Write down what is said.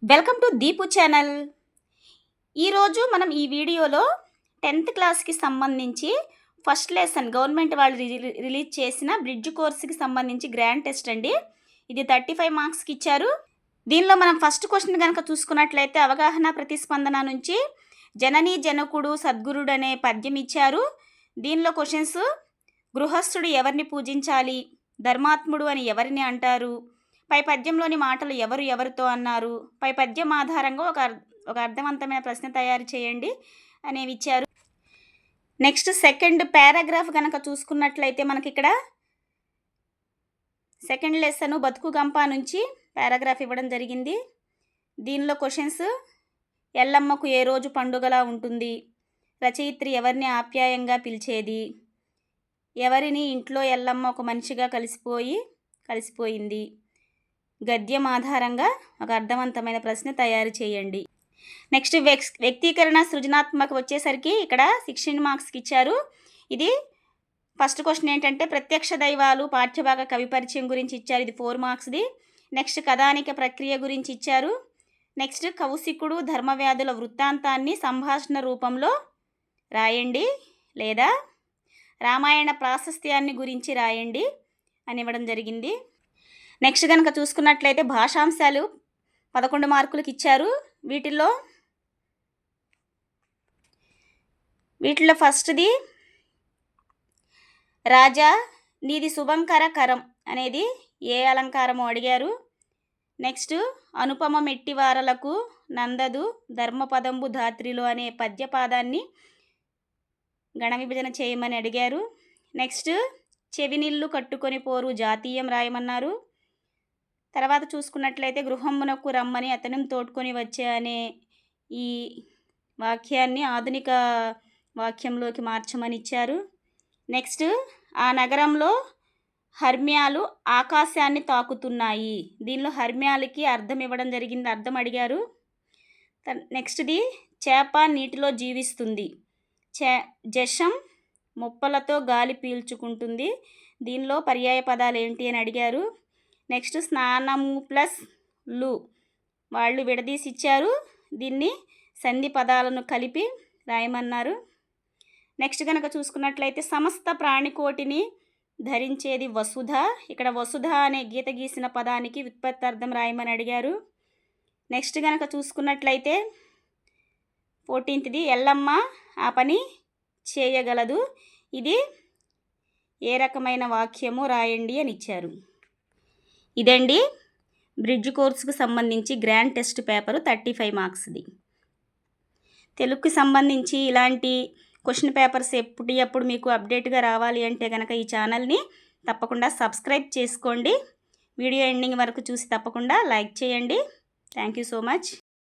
Welcome to Deepu channel. ఈరోజు మనం ఈ వీడియోలో 10th క్లాస్కి సంబంధించి ఫస్ట్ లెసన్ గవర్నమెంట్ వాళ్ళు రిలీజ్ చేసిన బ్రిడ్జ్ కోర్స్కి సంబంధించి గ్రాండ్ టెస్ట్ అండి. ఇది 35 మార్క్స్కి ఇచ్చారు. దీనిలో మనం ఫస్ట్ క్వశ్చన్ కనుక చూసుకున్నట్లయితే అవగాహన ప్రతిస్పందన నుంచి జననీ జనకుడు సద్గురుడు అనే పద్యం ఇచ్చారు. దీనిలో క్వశ్చన్స్: గృహస్థుడు ఎవరిని పూజించాలి, ధర్మాత్ముడు అని ఎవరిని అంటారు, పై పద్యంలోని మాటలు ఎవరు ఎవరితో అన్నారు, పై పద్యం ఆధారంగా ఒక అర్థవంతమైన ప్రశ్న తయారు చేయండి అనేవి ఇచ్చారు. నెక్స్ట్ సెకండ్ పారాగ్రాఫ్ కనుక చూసుకున్నట్లయితే మనకి ఇక్కడ సెకండ్ లెసన్ బతుకు గంప నుంచి పారాగ్రాఫ్ ఇవ్వడం జరిగింది. దీనిలో క్వశ్చన్స్: ఎల్లమ్మకు ఏ రోజు పండుగలా ఉంటుంది, రచయిత్రి ఎవరిని ఆప్యాయంగా పిలిచేది, ఎవరిని ఇంట్లో ఎల్లమ్మ ఒక మనిషిగా కలిసిపోయింది, గద్యం ఆధారంగా ఒక అర్థవంతమైన ప్రశ్న తయారు చేయండి. నెక్స్ట్ వ్యక్తీకరణ సృజనాత్మక వచ్చేసరికి ఇక్కడ 16 మార్క్స్కి ఇచ్చారు. ఇది ఫస్ట్ క్వశ్చన్ ఏంటంటే ప్రత్యక్ష దైవాలు పాఠ్యభాగ కవి పరిచయం గురించి ఇచ్చారు. ఇది 4 మార్క్స్ది. నెక్స్ట్ కథానిక ప్రక్రియ గురించి ఇచ్చారు. నెక్స్ట్ కౌశికుడు ధర్మవ్యాధుల వృత్తాంతాన్ని సంభాషణ రూపంలో రాయండి లేదా రామాయణ ప్రాశస్త్యాన్ని గురించి రాయండి అని ఇవ్వడం జరిగింది. నెక్స్ట్ కనుక చూసుకున్నట్లయితే భాషాంశాలు 11 మార్కులకు ఇచ్చారు. వీటిలో ఫస్ట్ది రాజా నీది శుభంకర కరం అనేది ఏ అలంకారమో అడిగారు. నెక్స్ట్ అనుపమ మెట్టివారలకు నందదు ధర్మపదంబు ధాత్రిలో అనే పద్యపాదాన్ని గణ విభజన చేయమని అడిగారు. నెక్స్ట్ చెవినిల్లు కట్టుకొని పోరు జాతీయం రాయమన్నారు. తర్వాత చూసుకున్నట్లయితే గృహమునకు రమ్మని అతను తోడ్కొని వచ్చే అనే ఈ వాక్యాన్ని ఆధునిక వాక్యంలోకి మార్చమని ఇచ్చారు. నెక్స్ట్ ఆ నగరంలో హర్మ్యాలు ఆకాశాన్ని తాకుతున్నాయి. దీనిలో హర్మ్యాలకి అర్థం ఇవ్వడం జరిగింది, అర్థం అడిగారు. నెక్స్ట్ది చేప నీటిలో జీవిస్తుంది, జషం ముప్పలతో గాలి పీల్చుకుంటుంది. దీనిలో పర్యాయ పదాలు ఏంటి అని అడిగారు. నెక్స్ట్ స్నానము ప్లస్ లు వాళ్ళు విడదీసి ఇచ్చారు. దీన్ని సంధి పదాలను కలిపి రాయమన్నారు. నెక్స్ట్ కనుక చూసుకున్నట్లయితే సమస్త ప్రాణికోటిని ధరించేది వసుధ. ఇక్కడ వసుధ అనే గీత గీసిన పదానికి వ్యుత్పత్తార్థం రాయమని అడిగారు. నెక్స్ట్ కనుక చూసుకున్నట్లయితే 14th ఎల్లమ్మ ఆ పని చేయగలదు. ఇది ఏ రకమైన వాక్యము రాయండి అని ఇచ్చారు. ఇదండి బ్రిడ్జ్ కోర్సుకు సంబంధించి గ్రాండ్ టెస్ట్ పేపరు 35 మార్క్స్ది. తెలుగుకి సంబంధించి ఇలాంటి క్వశ్చన్ పేపర్స్ ఎప్పుడు మీకు అప్డేట్గా రావాలి అంటే కనుక ఈ ఛానల్ని తప్పకుండా సబ్స్క్రైబ్ చేసుకోండి. వీడియో ఎండింగ్ వరకు చూసి తప్పకుండా లైక్ చేయండి. Thank you so much.